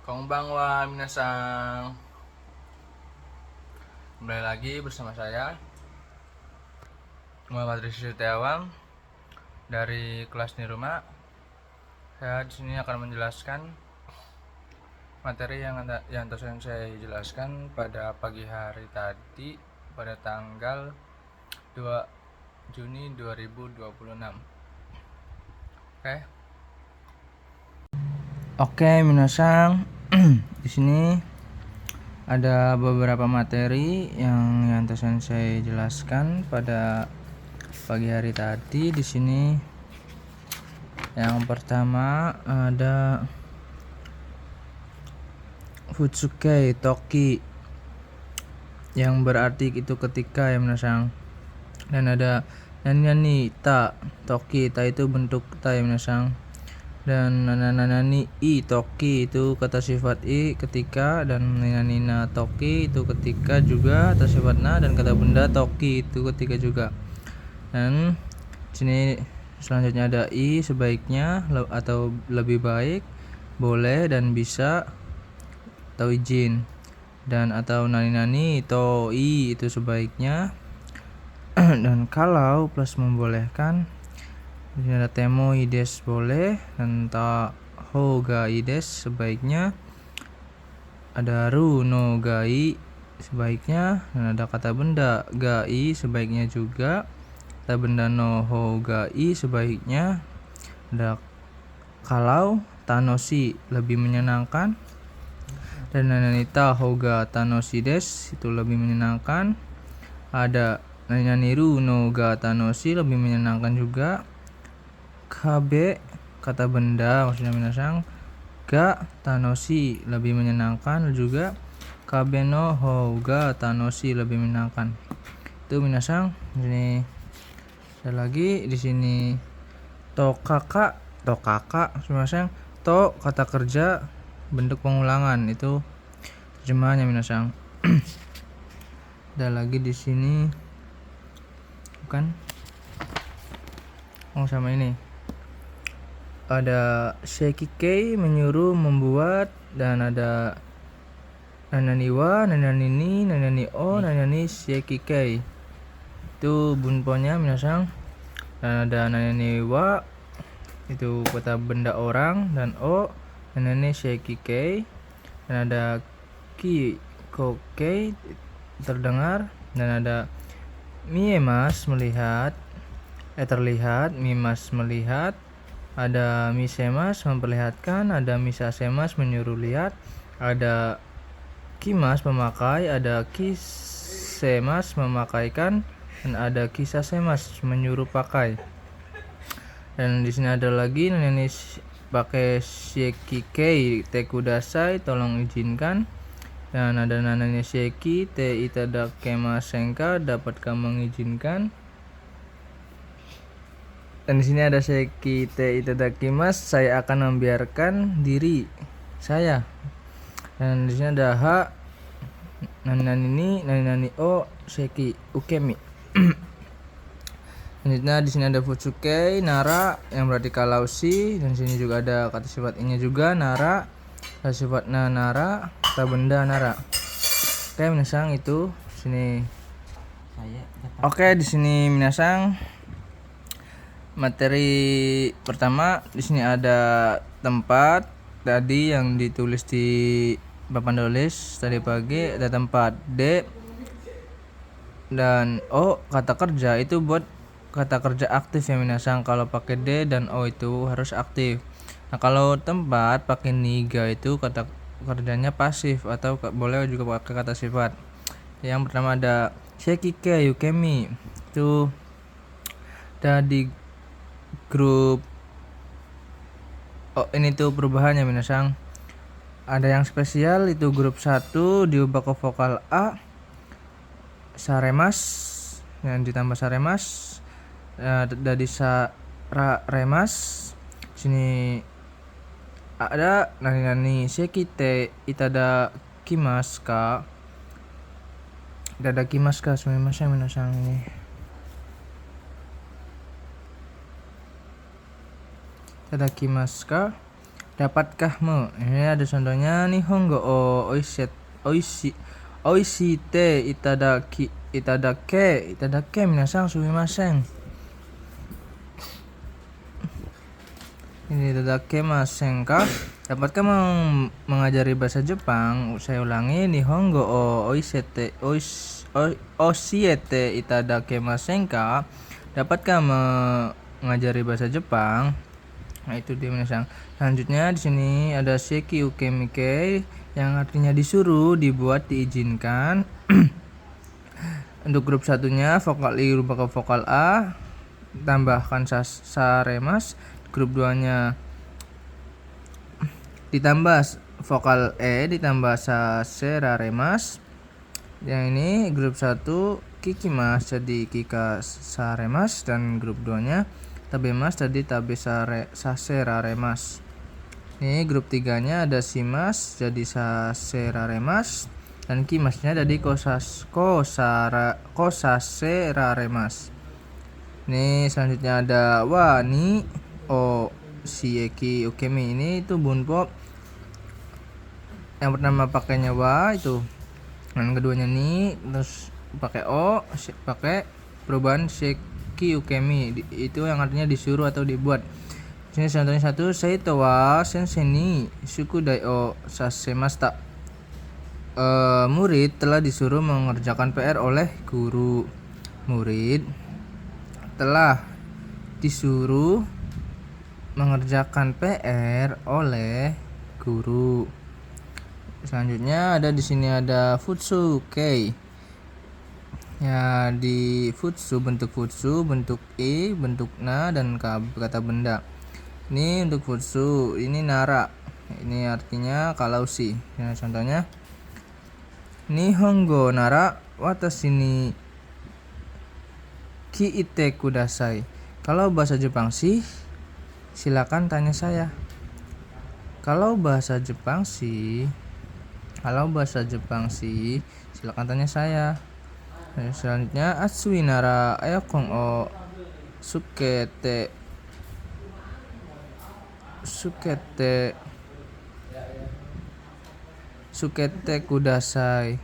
Konbanwa minasang. Kembali lagi bersama saya Muhammad Rizky Setiawan dari kelas Niruma. Saya di sini akan menjelaskan materi yang saya jelaskan pada pagi hari tadi pada tanggal 2 Juni 2026. Oke, minasang. Di sini ada beberapa materi yang saya jelaskan pada pagi hari tadi. Di sini yang pertama ada Futsuke Toki, yang berarti itu ketika ya minasang. Dan ada Nani ta Toki, ta itu bentuk ta ya minasang. Dan nanani i toki itu kata sifat i ketika, dan nanina toki itu ketika juga kata sifat na, dan kata benda toki itu ketika juga. Dan sini selanjutnya ada i sebaiknya atau lebih baik, boleh dan bisa atau izin, dan atau nani to i itu sebaiknya dan kalau plus membolehkan. Di sini ada temo ides boleh, dan taho ga ides sebaiknya. Ada ru no gai sebaiknya, dan ada kata benda gai sebaiknya juga. Kata benda no ho gai sebaiknya. Ada kalau tanoshi lebih menyenangkan, dan nanita hoga tanoshi des itu lebih menyenangkan. Ada naniru no ga tanoshi lebih menyenangkan juga. Kabe kata benda maksudnya minasang, ga tanoshi lebih menyenangkan juga. Kabe no ho ga tanoshi lebih menyenangkan. Itu minasang. Ini ada lagi di sini tokaka minasang. To kata kerja bentuk pengulangan, itu terjemahannya minasang. Ada lagi di sini bukan? Sama ini. Ada Shekikei menyuruh membuat, dan ada nananiwa, nananini, nanani o, nanani Shekikei. Itu bunponya minasang. Dan ada nananiwa itu kata benda orang, dan o nanani Shekikei. Dan ada ki kokei terdengar, dan ada miemas melihat, terlihat, mimas melihat. Ada misemas memperlihatkan, ada misasemas menyuruh lihat, ada kimas memakai, ada kisemas memakaikan, dan ada kisasemas menyuruh pakai. Dan di sini ada lagi ini pakai shekikei te kudasai, tolong izinkan. Dan ada nananya sheki te itadakimasenka, dapatkah mengizinkan. Dan di sini ada sheki te itadakimasu, saya akan membiarkan diri saya. Dan di sini ada ha nani o sheki ukemi. Selanjutnya di sini ada futsuke nara, yang berarti kalau si. Dan di sini juga ada kata sifat nya juga nara, kata sifat na nara, kata benda nara. Oke minasang, itu sini. Oke, di sini minasang. Materi pertama di sini ada tempat tadi yang ditulis di papan tulis tadi pagi. Ada tempat D dan O kata kerja itu buat kata kerja aktif ya minasang. Kalau pakai D dan O itu harus aktif. Nah kalau tempat pakai niga itu kata kerjanya pasif, atau boleh juga pakai kata sifat. Yang pertama ada shekike yukemi, itu ada di grup. Oh ini tuh perubahannya minasang. Ada yang spesial itu grup 1 diubah ke vokal A, saremas, yang ditambah saremas. Dari remas. Sini ada nani sekite itada kimaska. Itada kimaska sumimasen minasang ini. Itada kimaska. Dapatkahmu? Ini ada contohnya Nihongo o oishite itadake minasan sumimasen. Ini itadake masen ka? Dapatkah mengajari bahasa Jepang? Saya ulangi, Nihongo o oshiete itadake masen ka? Dapatkah mengajari bahasa Jepang? Nah, itu dia minasang. Selanjutnya di sini ada Seki Ukemike yang artinya disuruh, dibuat, diizinkan. Untuk grup satunya vokal I berubah ke vokal A, tambahkan saremas. Grup 2-nya ditambah vokal E ditambah saseraremas. Yang ini grup 1 kikimas jadi kika saremas, dan grup 2-nya tabemas tadi tabe saseraremas. Ini grup 3-nya ada simas jadi saseraremas, dan kimasnya jadi kosaseraremas. Ini selanjutnya ada wa ni o shieki ukemi. Ini itu bunpo yang pertama pakainya wa itu, yang keduanya ni, terus pakai o, pakai perubahan sheki ukemi itu yang artinya disuruh atau dibuat. Sini contohnya 1, Seito wa sensei ni shukudai o sasemashita. Murid telah disuruh mengerjakan PR oleh guru. Murid telah disuruh mengerjakan PR oleh guru. Selanjutnya ada di sini ada futsu kei. Ya, di futsu, bentuk I, bentuk na, dan kata benda. Ini untuk futsu, ini nara. Ini artinya kalau si. Ya, contohnya Nihongo nara watashi ni kiite kudasai. Kalau bahasa Jepang sih, silakan tanya saya. Kalau bahasa Jepang sih, silakan tanya saya. Selanjutnya Atsui nara ayakon o sukete kudasai.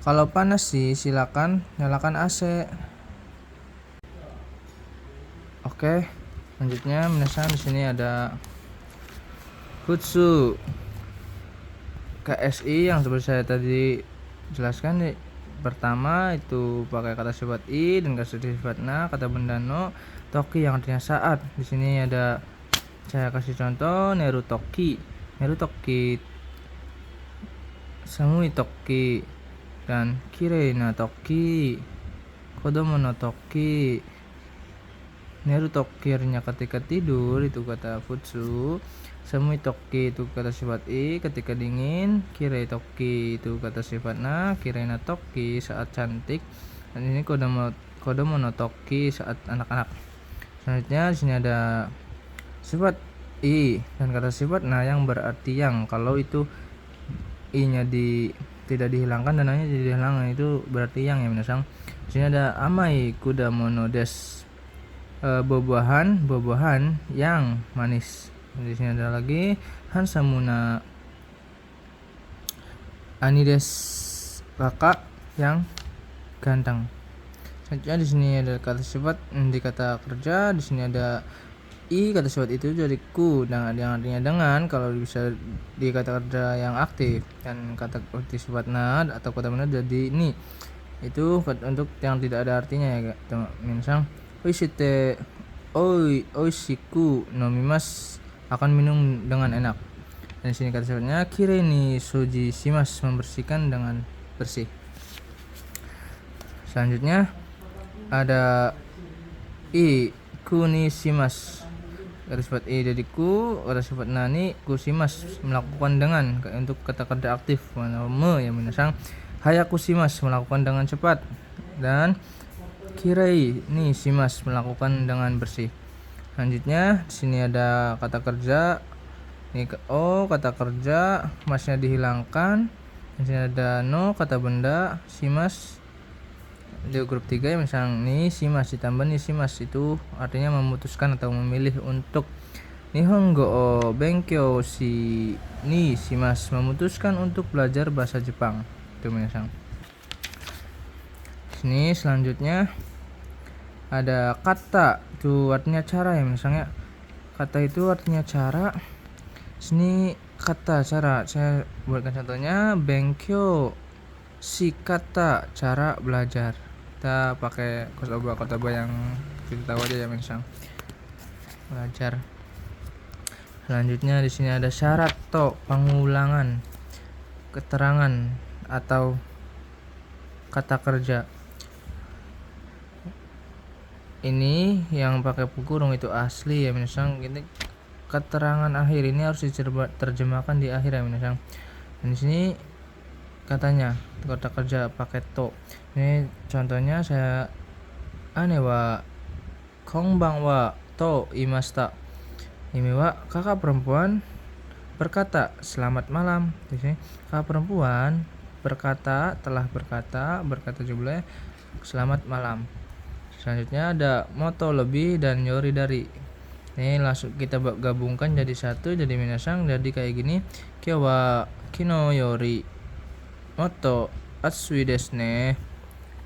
Kalau panas sih silakan nyalakan AC. Oke, selanjutnya minasan di sini ada futsu KSI yang seperti saya tadi jelaskan. Pertama itu pakai kata sifat I dan kata sifat na, kata benda no, toki yang artinya saat. Di sini ada saya kasih contoh neru toki, samui toki, dan kirei na toki, kodomo no toki. Neru toki artinya ketika tidur, itu kata futsu. Samui toki itu kata sifat I ketika dingin. Kirei toki itu kata sifat na. Kirei na toki saat cantik. Dan ini kodomo no toki saat anak-anak. Selanjutnya di sini ada sifat I dan kata sifat na yang berarti yang. Kalau itu I-nya tidak dihilangkan dan na-nya tidak dihilangkan, itu berarti yang, ya minasang. Di sini ada amai kudamono des. Buah-buahan yang manis. Di sini ada lagi hansamuna anides, kakak yang ganteng. Selanjutnya di sini ada kata sifat di kata kerja. Di sini ada I, kata sifat itu jadi ku dengan yang artinya dengan, kalau bisa di kata kerja yang aktif, dan kata sifat na atau kata benda jadi ni. Itu untuk yang tidak ada artinya, ya minasang. Oishite oishiku nomimas, akan minum dengan enak. Dan sini kata sifatnya kirei ni soji shimas, membersihkan dengan bersih. Selanjutnya ada I kuni shimas, kata sifat I jadi ku, kata sifat nani kusimas, melakukan dengan. Untuk kata kerja aktif ya minasang hayaku shimas, melakukan dengan cepat, dan kirei ni shimas, melakukan dengan bersih. Selanjutnya di sini ada kata kerja. Ini kata kerja, masnya dihilangkan. Di sini ada no, kata benda, shimas Di grup 3 ya misal nishimasu ditambah nishimasu itu artinya memutuskan atau memilih untuk Nihongo o benkyou ni shimasu, memutuskan untuk belajar bahasa Jepang. Itu minasang. Sini selanjutnya ada kata, itu artinya cara ya misalnya. Kata itu artinya cara. Sini kata cara. Saya buatkan contohnya benkyou kata cara belajar. Kita pakai kotoba yang kita tahu aja ya misal. Belajar. Selanjutnya di sini ada syarat to, pengulangan, keterangan atau kata kerja. Ini yang pakai kurung itu asli ya minasang. Ini keterangan akhir ini harus diterjemahkan di akhir ya minasang. Dan di sini katanya kata kerja pakai to. Ini contohnya saya wa konbang wa to imasta. Ini wa kakak perempuan berkata selamat malam. Di sini kakak perempuan berkata berkata jumlahnya selamat malam. Selanjutnya ada moto lebih dan yori dari. Ini langsung kita gabungkan jadi satu, jadi minasang jadi kayak gini. Kyou wa kino yori moto atsui desu ne.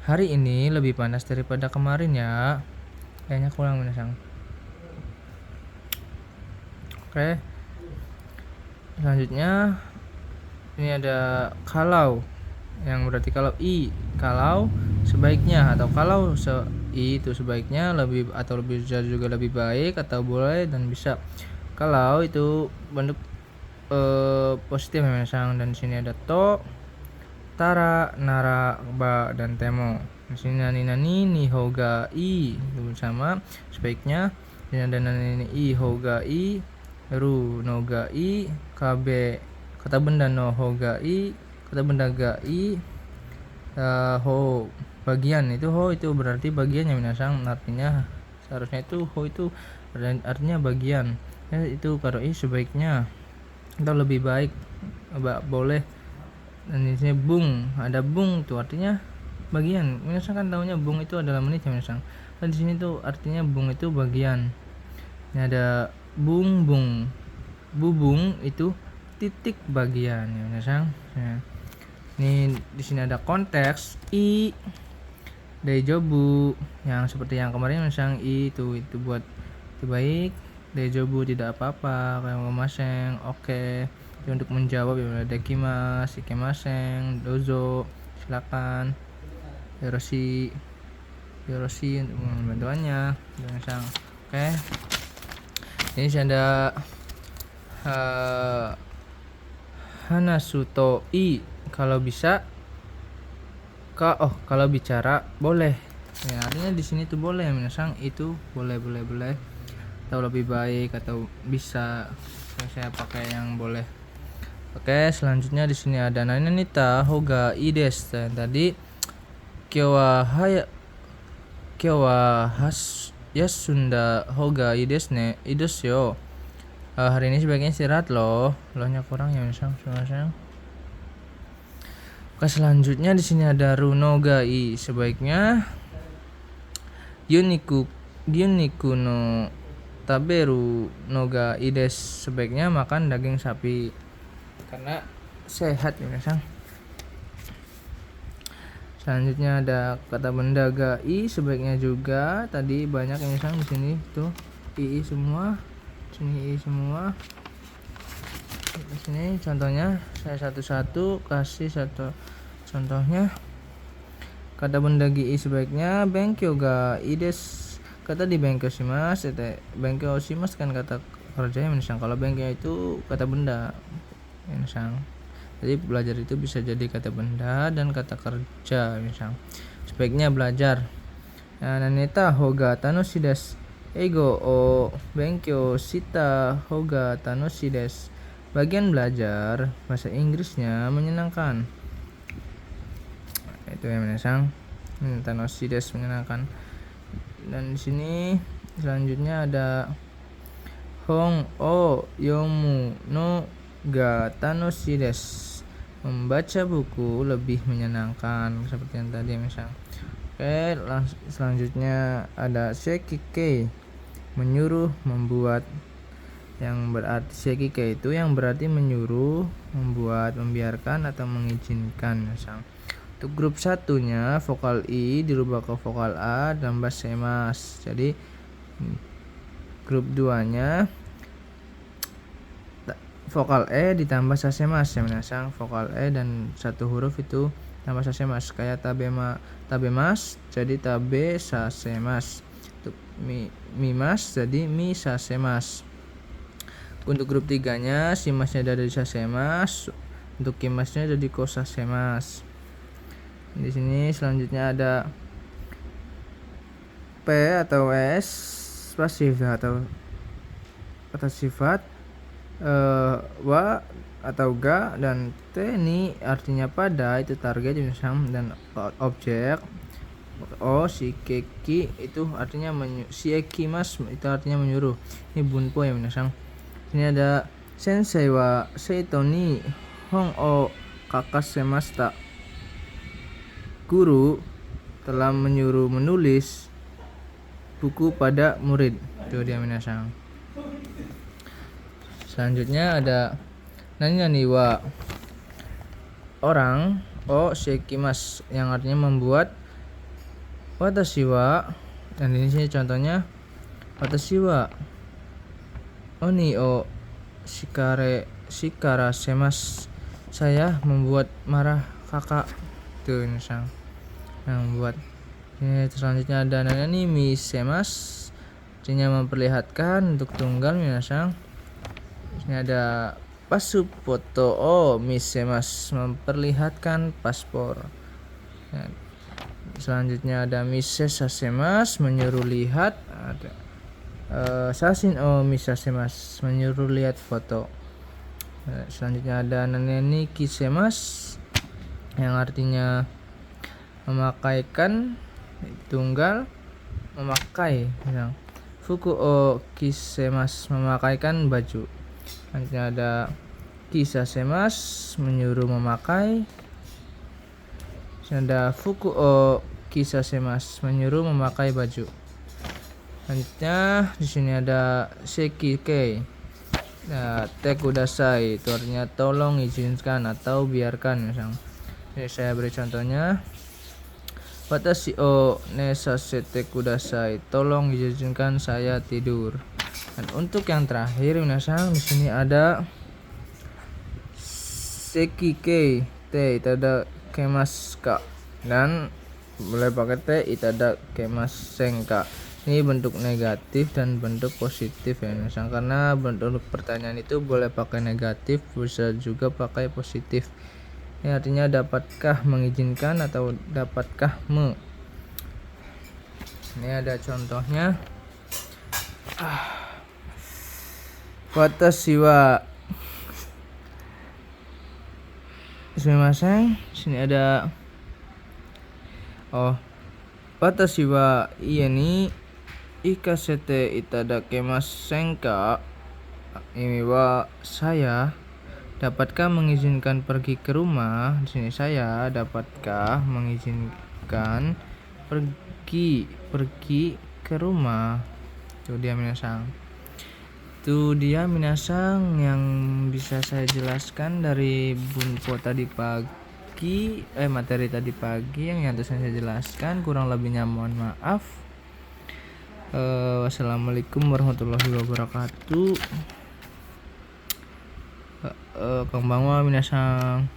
Hari ini lebih panas daripada kemarin ya. Kayaknya kurang minasang. Oke. Selanjutnya ini ada kalau, yang berarti kalau sebaiknya, atau kalau itu sebaiknya, lebih atau lebih juga lebih baik, atau boleh dan bisa. Kalau itu bentuk positif ya misal. Dan di sini ada to, tara, nara, ba dan temo. Di sini nani niho ga ii itu sama sebaiknya. Ini ada nani iho ga ii, ru no ga ii, kabe kata benda no ho ga ii, kata benda ga ii, ho bagian itu ho itu berarti bagiannya minasang, artinya seharusnya itu ho itu artinya bagian ya, itu kalau sebaiknya atau lebih baik boleh. Dan di sini bung, ada bung tuh artinya bagian. Minasang kan tahunya bung itu adalah menit ya minasang. Dan di sini tuh artinya bung itu bagian. Ini ada bubung itu titik bagian ya minasang. Ya. Ini di sini ada konteks i daijobu yang seperti yang kemarin minasang i itu buat itu baik, daijobu tidak apa-apa, kayak maseng oke. Itu untuk menjawab ya, dekimasu, ikemasen, dozo silakan, yoroshi untuk bantuannya minasang. Oke. Ini ada hanasu to i kalau bisa, kalau bicara boleh. Ya, artinya di sini tuh boleh ya minasang, itu boleh atau lebih baik atau bisa. Saya pakai yang boleh. Oke, selanjutnya di sini ada nanita hoga ii desu. Tadi kyou wa yasunda hoga ii desu ne, ii desu yo. Hari ini sebaiknya istirahat loh. Lohnya kurang ya misal. Oke, selanjutnya di sini ada runo ga ii, sebaiknya Gyuniku no taberu no ga ii desu, sebaiknya makan daging sapi karena sehat ya misal. Selanjutnya ada kata benda ga ii, sebaiknya juga. Tadi banyak yang misal di sini tuh ii semua. Sini semua. Di sini contohnya saya satu-satu kasih satu contohnya. Kata benda gi sebaiknya benkyou ga ii desu. Kata di benkyou shimasu, benkyou shimasu kan kata kerjanya minasang. Kalau benkyou itu kata benda minasang. Jadi belajar itu bisa jadi kata benda dan kata kerja minasang. Sebaiknya belajar. Naneta hoga tanoshi desu. Eigo o benkyou shita hoga tanoshi desu. Bagian belajar bahasa Inggrisnya menyenangkan. Itu yang minasang. Tanoshi desu menyenangkan. Dan di sini selanjutnya ada hong o yomu no ga tanoshi desu. Membaca buku lebih menyenangkan, seperti yang tadi misal. Oke, selanjutnya ada sekike, menyuruh, membuat. Yang berarti sekike itu yang berarti menyuruh, membuat, membiarkan atau mengizinkan. Untuk grup satunya vokal i dirubah ke vokal a tambah semas. Jadi grup 2-nya vokal e ditambah sasemas ya menasang, vokal e dan satu huruf itu tambah sasemas, kayak tabemas jadi tabe sasemas, untuk mimas jadi mi sasemas. Untuk grup 3-nya simasnya ada di sasemas, untuk kimasnya ada di kosasemas. Di sini selanjutnya ada p atau s pasif atau kata sifat, wa atau ga, dan t ini artinya pada, itu target dan objek. O shikeki itu artinya shiekimasu itu artinya menyuruh. Ini bunpo ya minasang. Ini ada sensei wa seito ni hon o kakasemashita. Guru telah menyuruh menulis buku pada murid. Itu dia minasang. Selanjutnya ada nani wa orang, o shekimas yang artinya membuat. Watashi wa, dan ini sini contohnya watashi wa oni o shikara semas, saya membuat marah kakak. Itu minasang yang membuat. Ini selanjutnya ada nani misemas, artinya memperlihatkan untuk tunggal minasang. Ini ada pasupoto o misemas, memperlihatkan paspor. Selanjutnya ada misesasemas, menyuruh lihat. Ada sasin o misasemas, menyuruh lihat foto. Selanjutnya ada naneni kisemas yang artinya memakaikan, tunggal memakai. Fuku o kisemas, memakaikan baju. Selanjutnya ada kisasemas, menyuruh memakai. Ada fuku o kisasemas, menyuruh memakai baju. Selanjutnya di sini ada sekike. Nah, te kudasai itu artinya tolong, izinkan atau biarkan. Jadi saya beri contohnya. Watashi o nesasete kudasai, tolong izinkan saya tidur. Dan untuk yang terakhir minasang, di sini ada sekike te itada kemaska, dan boleh pakai te itada kemasenka. Ini bentuk negatif dan bentuk positif ya minasang, karena bentuk pertanyaan itu boleh pakai negatif, bisa juga pakai positif. Ini artinya dapatkah mengizinkan atau dapatkah Ini ada contohnya. Watashi wa sumimasen. Sini ada watashi wa ie ni ikasete itadakemasen ka. Ini wa saya, dapatkah mengizinkan pergi ke rumah. Di sini saya, dapatkah mengizinkan pergi ke rumah. Itu dia minasang. Itu dia minasang yang bisa saya jelaskan dari bunpo tadi pagi, materi tadi pagi yang saya jelaskan. Kurang lebihnya mohon maaf. Wassalamualaikum warahmatullahi wabarakatuh. Konbanwa minasang.